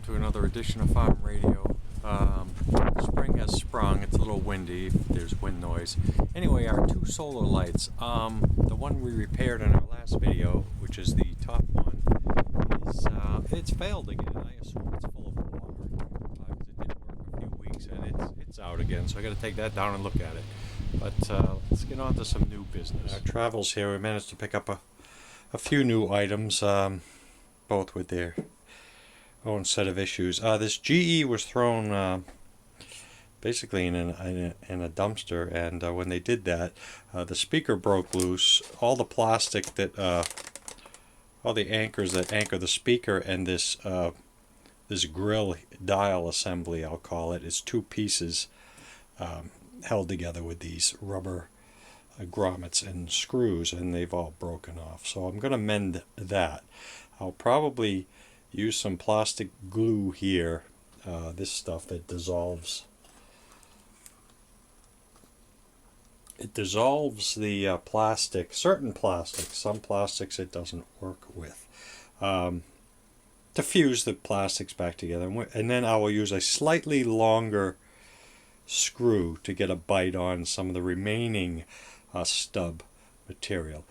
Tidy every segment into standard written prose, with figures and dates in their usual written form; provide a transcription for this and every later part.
to another edition of Farm Radio. Spring has sprung. It's a little windy. There's wind noise. Anyway, our two solar lights. The one we repaired in our last video, which is the top one, is it's failed again. I assume it's full of water because it didn't work a few weeks, and it's out again. So I got to take that down and look at it. But let's get on to some new business. Our travels here, we managed to pick up a few new items, both with their own set of issues. This GE was thrown basically in a dumpster, and when they did that, the speaker broke loose. All the plastic that, all the anchors that anchor the speaker and this grill dial assembly, I'll call it, is two pieces held together with these rubber grommets and screws, and they've all broken off. So I'm going to mend that. I'll probably use some plastic glue here, this stuff that dissolves. It dissolves the plastic, certain plastics. Some plastics it doesn't work with. To fuse the plastics back together. And then I will use a slightly longer screw to get a bite on some of the remaining stub material.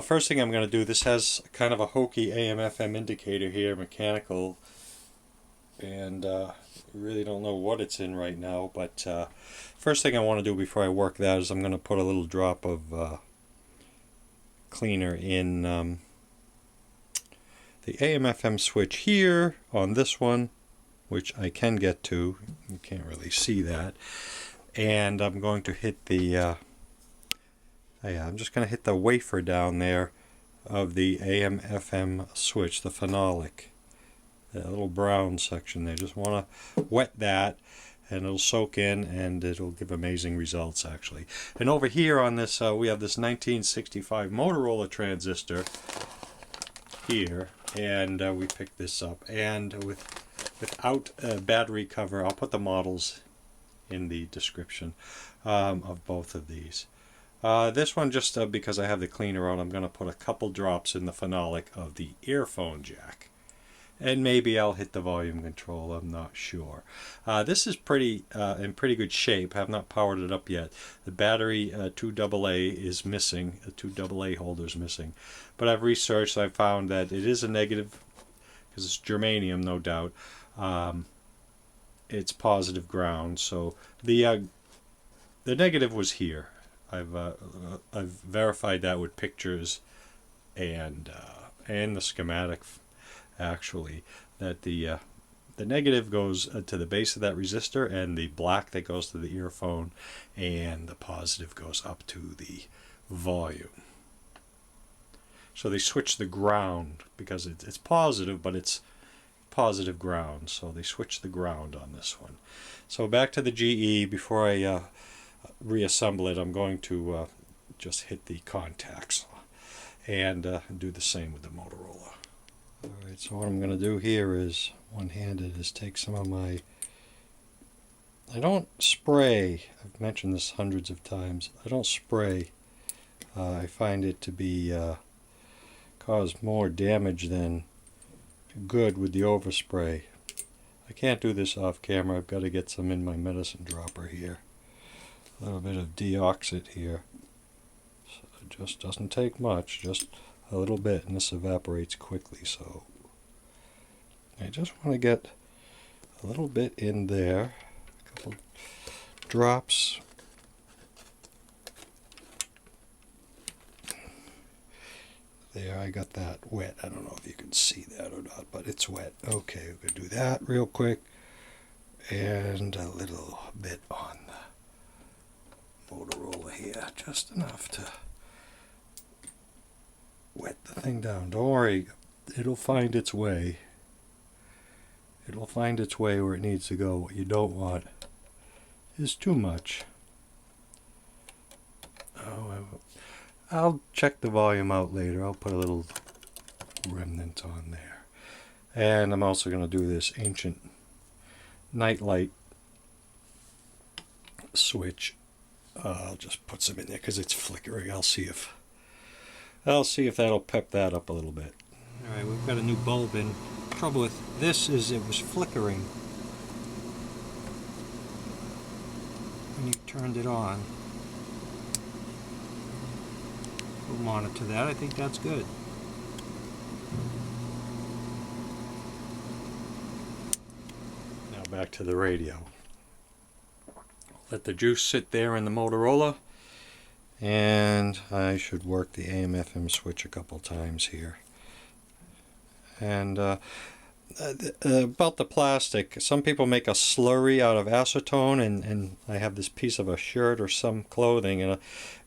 First thing I'm going to do, this has kind of a hokey AM/FM indicator here, mechanical, and really don't know what it's in right now, but first thing I want to do before I work that is I'm going to put a little drop of cleaner in the AM/FM switch here on this one, which I can get to. You can't really see that. And I'm going to hit the I'm just going to hit the wafer down there of the AM/FM switch, the phenolic, that little brown section there. Just want to wet that, and it'll soak in, and it'll give amazing results actually. And over here on this, we have this 1965 Motorola transistor here, and we picked this up. And without a battery cover, I'll put the models in the description of both of these. This one, just because I have the cleaner on, I'm going to put a couple drops in the phenolic of the earphone jack. And maybe I'll hit the volume control, I'm not sure. This is pretty in pretty good shape. I have not powered it up yet. The battery 2AA is missing, a 2AA holder is missing. But I've researched, I've found that it is a negative, because it's germanium, no doubt. It's positive ground, so the negative was here. I've verified that with pictures and the schematic actually, that the negative goes to the base of that resistor, and the black that goes to the earphone, and the positive goes up to the volume. So they switch the ground because it's positive, but it's positive ground, so they switch the ground on this one. So back to the GE. Before I reassemble it, I'm going to just hit the contacts and do the same with the Motorola. Alright, so what I'm going to do here is, one-handed, is take some of my, I don't spray, I've mentioned this hundreds of times, I don't spray. I find it to be cause more damage than good with the overspray. I can't do this off camera. I've got to get some in my medicine dropper here. A little bit of deoxit here. So it just doesn't take much, just a little bit, and this evaporates quickly. So I just want to get a little bit in there, a couple drops. There, I got that wet. I don't know if you can see that or not, but it's wet. Okay, we're going to do that real quick. And a little bit on the Motorola here, just enough to wet the thing down. Don't worry, it'll find its way. It'll find its way where it needs to go. What you don't want is too much. I'll check the volume out later. I'll put a little remnant on there. And I'm also going to do this ancient nightlight switch. I'll just put some in there because it's flickering. I'll see if that'll pep that up a little bit. Alright, we've got a new bulb in trouble with this is it was flickering when you turned it on. We'll monitor that. I think that's good. Now back to the radio. Let the juice sit there in the Motorola, and I should work the AM/FM switch a couple times here. And about the plastic, some people make a slurry out of acetone, and I have this piece of a shirt or some clothing, and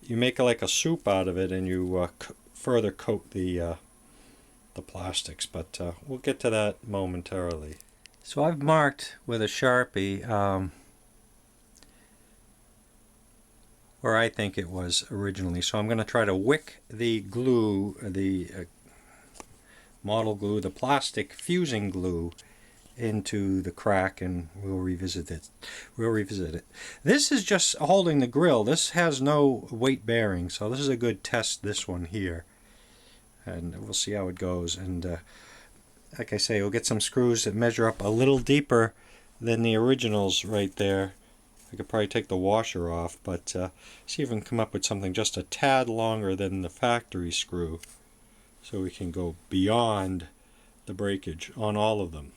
you make like a soup out of it, and you further coat the plastics. But we'll get to that momentarily. So I've marked with a Sharpie where I think it was originally. So I'm going to try to wick the glue, the model glue, the plastic fusing glue, into the crack, and we'll revisit it. This is just holding the grill. This has no weight bearing, so this is a good test, this one here. And we'll see how it goes. And like I say, we'll get some screws that measure up a little deeper than the originals right there. I could probably take the washer off, but see if we can come up with something just a tad longer than the factory screw, so we can go beyond the breakage on all of them.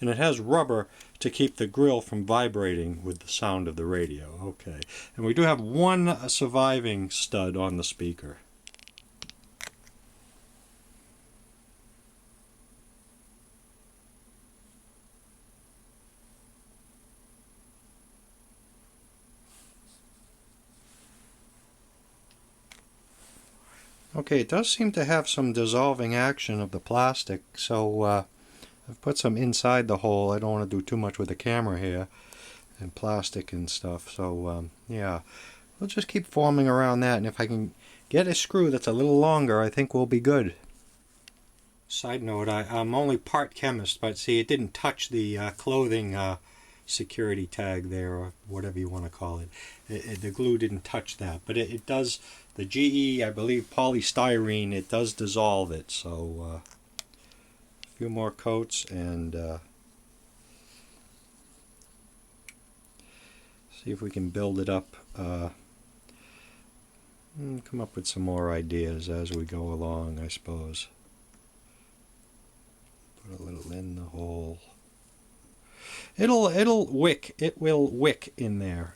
And it has rubber to keep the grill from vibrating with the sound of the radio. Okay, and we do have one surviving stud on the speaker. Okay, it does seem to have some dissolving action of the plastic, so I've put some inside the hole. I don't want to do too much with the camera here, and plastic and stuff, so yeah, we'll just keep forming around that, and if I can get a screw that's a little longer, I think we'll be good. Side note, I'm only part chemist, but see, it didn't touch the clothing security tag there, or whatever you want to call it. The glue didn't touch that, but it does. The GE, I believe, polystyrene, it does dissolve it. So a few more coats, and see if we can build it up. And come up with some more ideas as we go along, I suppose. Put a little in the hole. It'll wick. It will wick in there.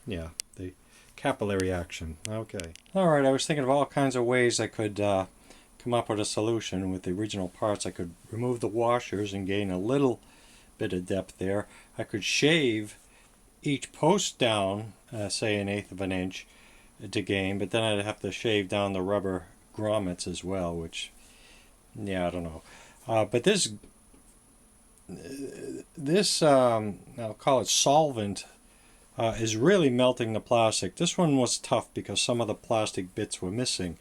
Yeah, the capillary action. Okay. All right. I was thinking of all kinds of ways I could come up with a solution with the original parts. I could remove the washers and gain a little bit of depth there. I could shave each post down, say 1/8 of an inch, to gain, but then I'd have to shave down the rubber grommets as well, which, yeah, I don't know. But this I'll call it solvent, is really melting the plastic. This one was tough because some of the plastic bits were missing,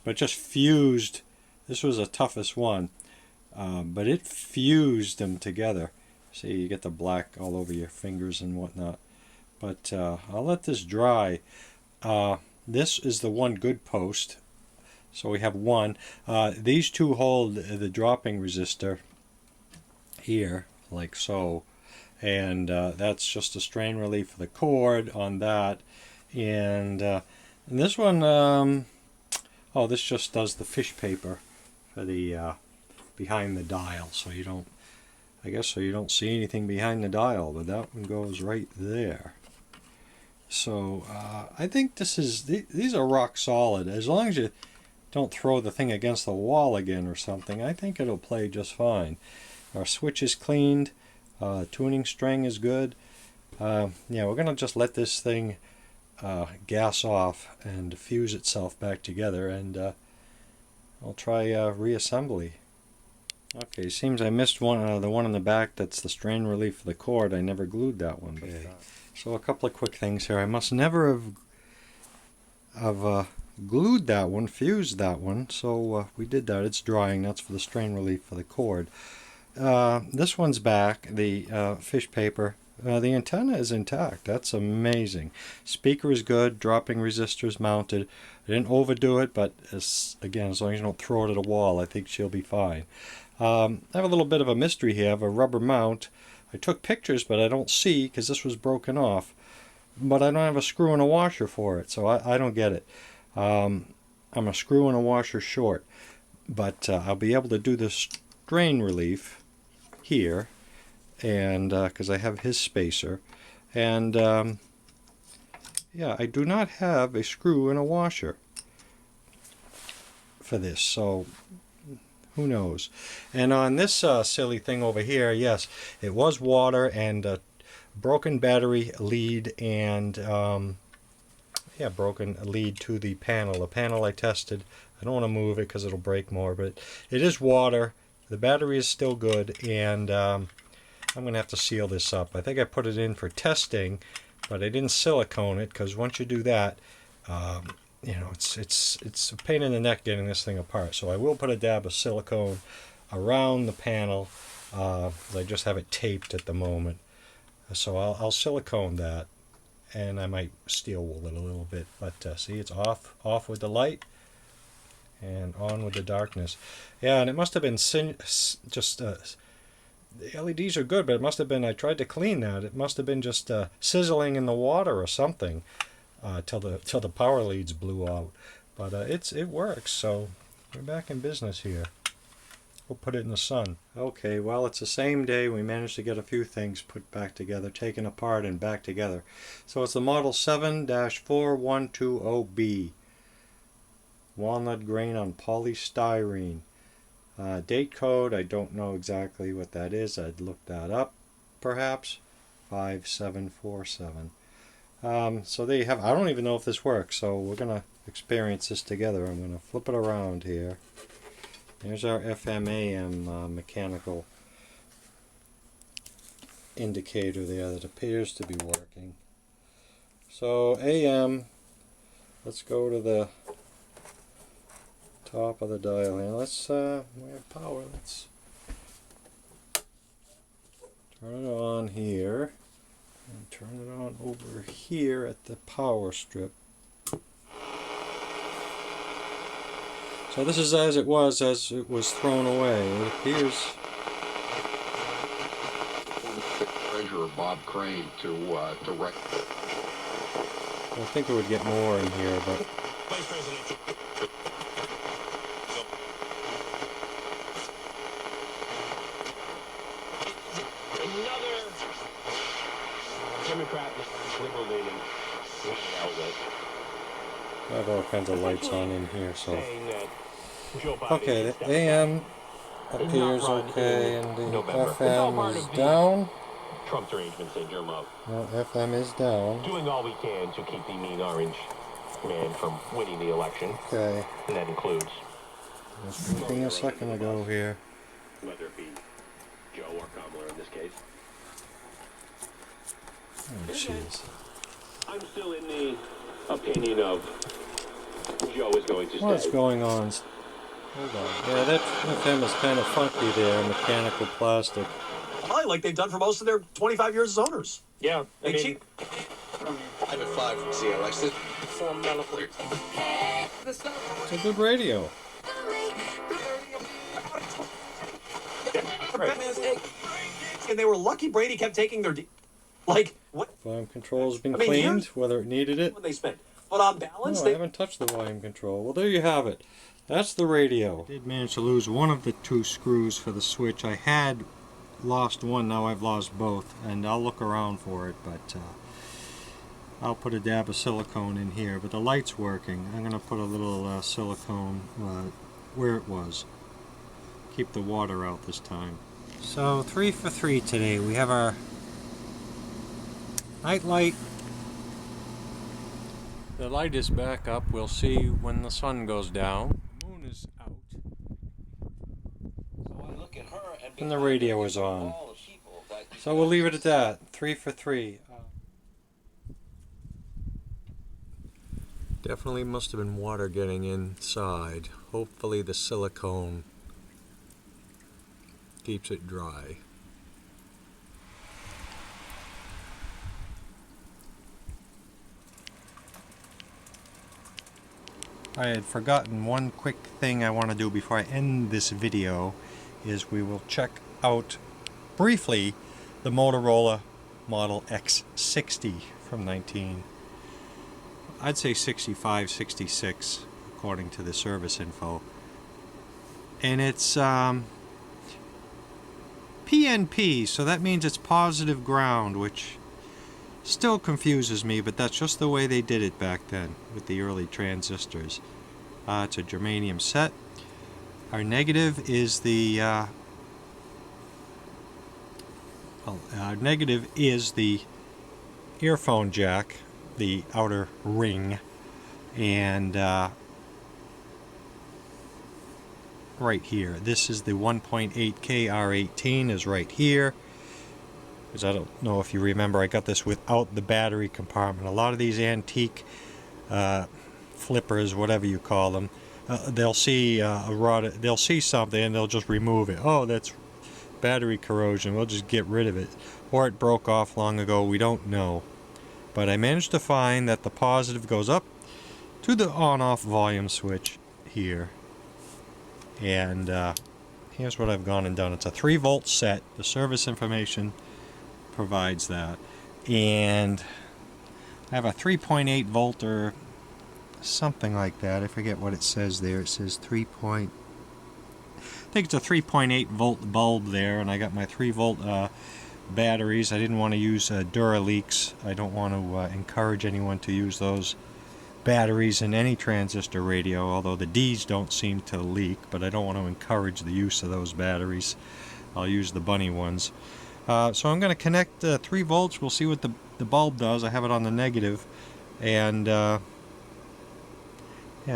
but just fused. This was the toughest one, but it fused them together. See, you get the black all over your fingers and whatnot. But I'll let this dry. This is the one good post, so we have one. These two hold the dropping resistor here, like so, and that's just a strain relief for the cord on that. And this one, oh, this just does the fish paper for the behind the dial, so you don't, I guess, so you don't see anything behind the dial, but that one goes right there. So I think these are rock solid. As long as you don't throw the thing against the wall again or something, I think it'll play just fine. Our switch is cleaned. Tuning string is good. Yeah, we're going to just let this thing gas off and fuse itself back together, and I'll try reassembly. Okay, seems I missed one. The one in the back, that's the strain relief for the cord. I never glued that one. Okay. So a couple of quick things here. I must never have glued that one, fused that one. So we did that. It's drying. That's for the strain relief for the cord. This one's back, the fish paper. The antenna is intact. That's amazing. Speaker is good. Dropping resistors mounted. I didn't overdo it, but again, as long as you don't throw it at a wall, I think she'll be fine. I have a little bit of a mystery here. I have a rubber mount. I took pictures, but I don't see because this was broken off. But I don't have a screw and a washer for it, so I don't get it. I'm a screw and a washer short, but I'll be able to do the strain relief here, and because I have his spacer, and yeah, I do not have a screw and a washer for this, so who knows. And on this silly thing over here, yes, it was water and broken battery lead, and yeah, broken lead to the panel. The panel I tested. I don't want to move it because it'll break more, but it is water. The battery is still good, and I'm going to have to seal this up. I think I put it in for testing, but I didn't silicone it because once you do that, you know, it's a pain in the neck getting this thing apart. So I will put a dab of silicone around the panel. I just have it taped at the moment. So I'll silicone that, and I might steel wool it a little bit. But see, it's off with the light and on with the darkness. Yeah, and it must have been just the LEDs are good, but it must have been, I tried to clean that. It must have been just sizzling in the water or something till the power leads blew out. But it works, so we're back in business here. We'll put it in the sun. Okay, well, it's the same day. We managed to get a few things put back together, taken apart and back together. So it's the Model 7-4120B. Walnut grain on polystyrene. Date code, I don't know exactly what that is. I'd look that up, perhaps. 5747. So there you have. I don't even know if this works, so we're going to experience this together. I'm going to flip it around here. Here's our FM AM mechanical indicator there that appears to be working. So AM, let's go to the top of the dial here. Let's we have power. Let's turn it on here and turn it on over here at the power strip. So this is as it was thrown away. It appears. Treasurer Bob Crane to direct. I think it would get more in here, but. Vice President. Another Democrat liberal leaning outlet. I have all kinds of lights on in here, so. Saying that Joe Biden Okay, is the AM appears okay, and the FM is down. Trump's arrangements in Germany. No, FM is down. Doing all we can to keep the mean orange man from winning the election. Okay. And that includes. I was thinking a second ago here. Whether it be Joe or Kamala in this case. Oh, jeez. I'm still in the opinion of Joe is going to stay. What's going on? Hold on. Yeah, that FM is kind of funky there, mechanical plastic. Probably like they've done for most of their 25 years as owners. Yeah, I mean, cheap. I'm at 5 from CLX. It's a good radio. And they were lucky Brady kept taking their like what Volume control's been I mean, cleaned, here's- whether it needed it. when they spent. But on balance, No, I they haven't touched the volume control. Well, there you have it. That's the radio. I did manage to lose one of the two screws for the switch. I had lost one, now I've lost both, and I'll look around for it, but I'll put a dab of silicone in here. But the light's working. I'm going to put a little silicone where it was. Keep the water out this time. So 3 for 3 today. We have our night light. The light is back up. We'll see when the sun goes down. The moon is out. And the radio is on. So we'll leave it at that. 3 for 3. Definitely must have been water getting inside. Hopefully the silicone keeps it dry. I had forgotten one quick thing I want to do before I end this video, is we will check out briefly the Motorola Model X60 from I'd say 65, 66, according to the service info. And it's PNP, so that means it's positive ground, which still confuses me, but that's just the way they did it back then with the early transistors. It's a germanium set. Our negative is the our negative is the earphone jack, the outer ring, and right here. This is the 1.8K R18 is right here. Because I don't know if you remember, I got this without the battery compartment. A lot of these antique flippers, whatever you call them, they'll see they'll see something and they'll just remove it. Oh, that's battery corrosion. We'll just get rid of it. Or it broke off long ago. We don't know. But I managed to find that the positive goes up to the on-off volume switch here. And here's what I've gone and done. It's a 3-volt set. The service information provides that. And I have a 3.8 volt or something like that. I forget what it says there. It says I think it's a 3.8 volt bulb there, and I got my 3 volt batteries. I didn't want to use Duraleaks. I don't want to encourage anyone to use those batteries in any transistor radio, although the D's don't seem to leak, but I don't want to encourage the use of those batteries. I'll use the bunny ones. So I'm going to connect 3 volts. We'll see what the bulb does. I have it on the negative. And yeah,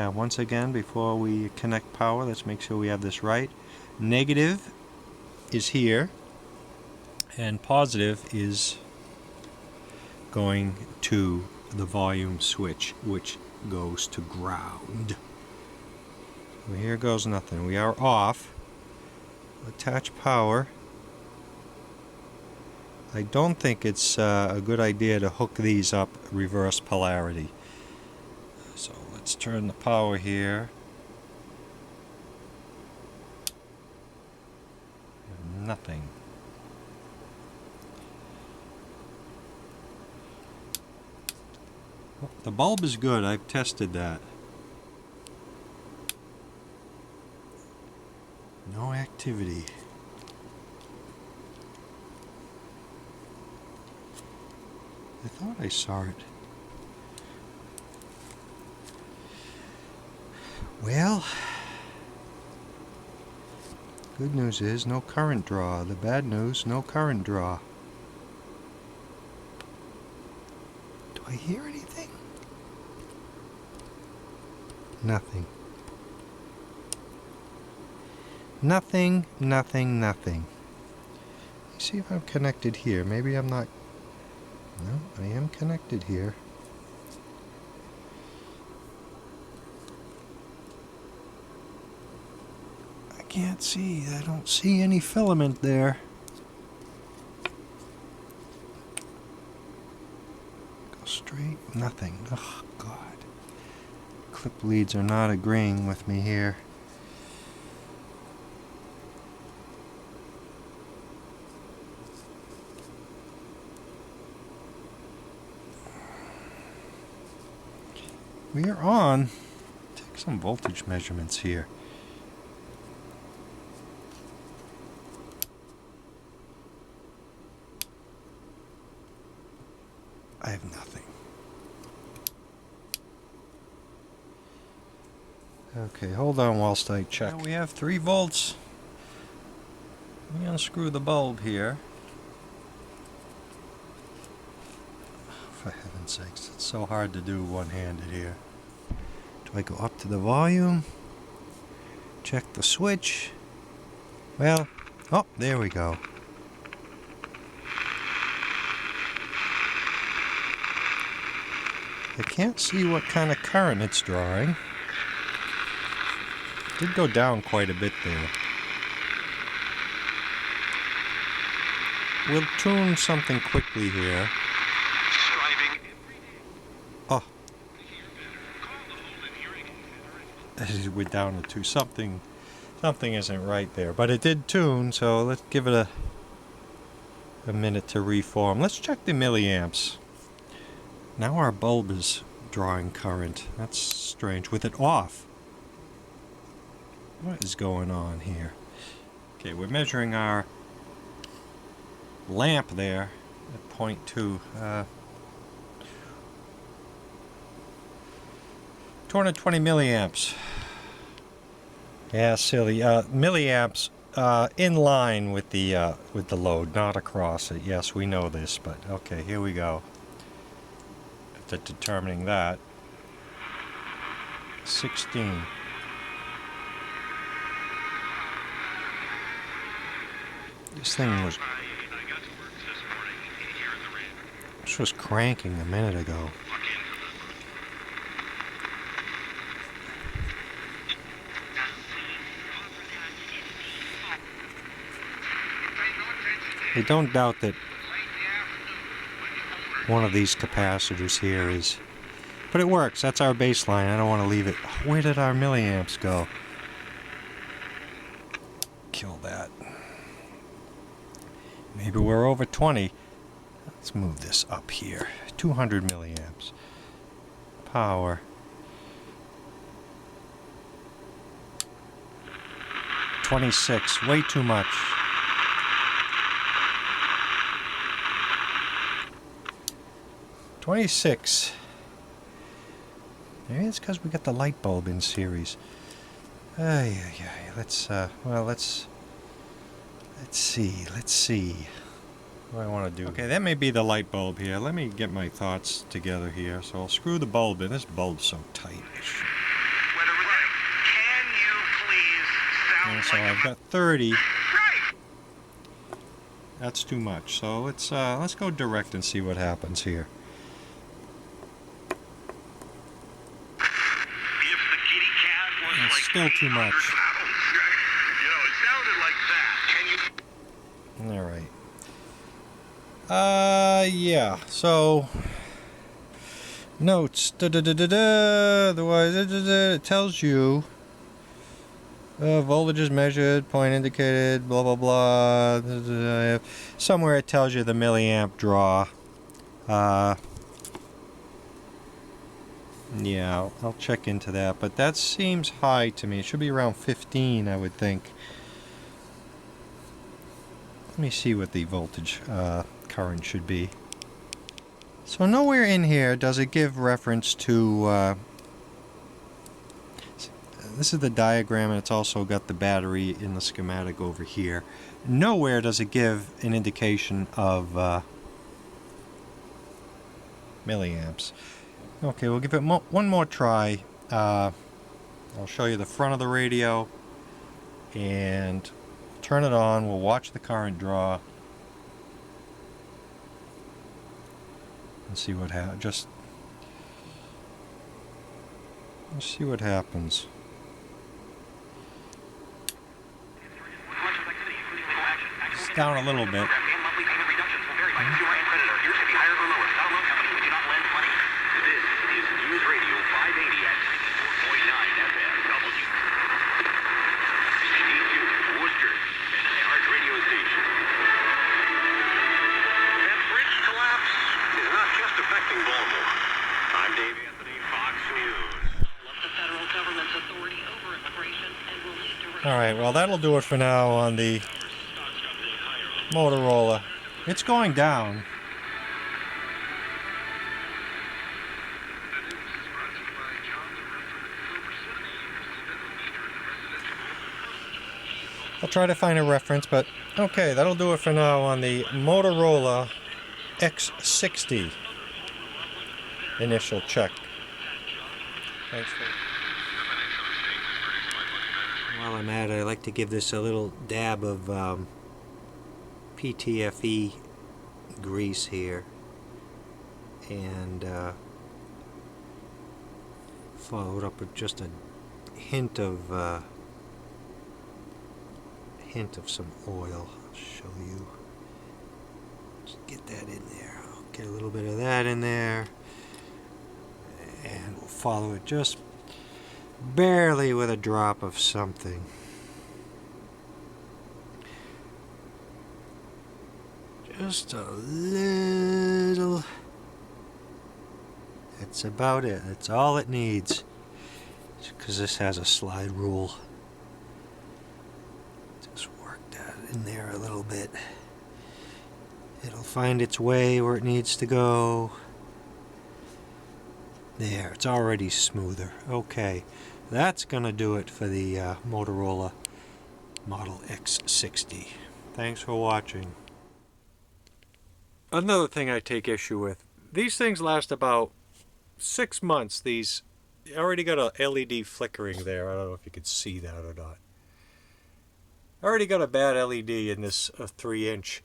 once again, before we connect power, let's make sure we have this right. Negative is here, and positive is going to the volume switch, which goes to ground. Well, here goes nothing. We are off. Attach power. I don't think it's a good idea to hook these up reverse polarity. So let's turn the power here. Nothing. Oh, the bulb is good. I've tested that. No activity. I thought I saw it. Well, good news is no current draw. The bad news, no current draw. Do I hear anything? Nothing. Nothing, nothing, nothing. Let's see if I'm connected here. Maybe I'm not. No, I am connected here. I can't see. I don't see any filament there. Go straight. Nothing. Oh, God. Clip leads are not agreeing with me here. We are on. Take some voltage measurements here. I have nothing. Okay, hold on whilst I check. Now we have 3 volts. Let me unscrew the bulb here. For heaven's sakes, it's so hard to do one-handed here. Do I go up to the volume? Check the switch. Well, oh, there we go. I can't see what kind of current it's drawing. It did go down quite a bit there. We'll tune something quickly here. Oh. we're down to 2. Something isn't right there. But it did tune, so let's give it a minute to reform. Let's check the milliamps. Now our bulb is drawing current. That's strange. With it off. What is going on here? Okay, we're measuring our lamp there at 0.2. 220 milliamps. Yeah, silly. Milliamps in line with the load, not across it. Yes, we know this, but okay, here we go. After determining that, 16. This thing was. This was cranking a minute ago. I don't doubt that one of these capacitors here is. But it works. That's our baseline. I don't want to leave it. Where did our milliamps go? Kill that. Maybe we're over 20. Let's move this up here. 200 milliamps. Power. 26. Way too much. 26. Maybe it's because we got the light bulb in series. Let's see. What do I want to do? Okay, that may be the light bulb here. Let me get my thoughts together here. So I'll screw the bulb in. This bulb's so tight. Can you please sound And so like I've got 30. Right. That's too much. So let's go direct and see what happens here. If the kitty cat was It's like still too much. 800 pounds, you know, it sounded like that. Can you? All right. Yeah. So notes. Otherwise, it tells you voltage is measured, point indicated, blah blah blah. Somewhere it tells you the milliamp draw. Yeah, I'll check into that, but that seems high to me. It should be around 15, I would think. Let me see what the voltage current should be. So nowhere in here does it give reference to this is the diagram, and it's also got the battery in the schematic over here. Nowhere does it give an indication of milliamps. Okay, we'll give it one more try. I'll show you the front of the radio and turn it on. We'll watch the current draw and see what happens. Just let's see what happens. It's down a little bit. Alright, well that'll do it for now on the Motorola. It's going down. I'll try to find a reference, but okay, that'll do it for now on the Motorola X60 initial check. Thanks for... While I'm at it, I like to give this a little dab of PTFE grease here, and follow it up with just a hint of some oil. I'll show you. Just get that in there. I'll get a little bit of that in there, and we'll follow it just barely with a drop of something. Just a little. That's about it. That's all it needs. Because this has a slide rule. Just work that in there a little bit. It'll find its way where it needs to go. There, it's already smoother. Okay, that's gonna do it for the Motorola Model X60. Thanks for watching. Another thing I take issue with, these things last about 6 months. These already got a LED flickering there. I don't know if you could see that or not. Already got a bad LED in this 3-inch,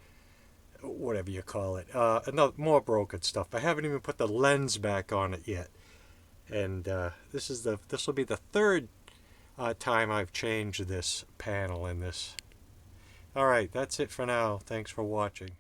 whatever you call it. Another more broken stuff. I haven't even put the lens back on it yet. And this will be the third time I've changed this panel in this. All right, that's it for now. Thanks for watching.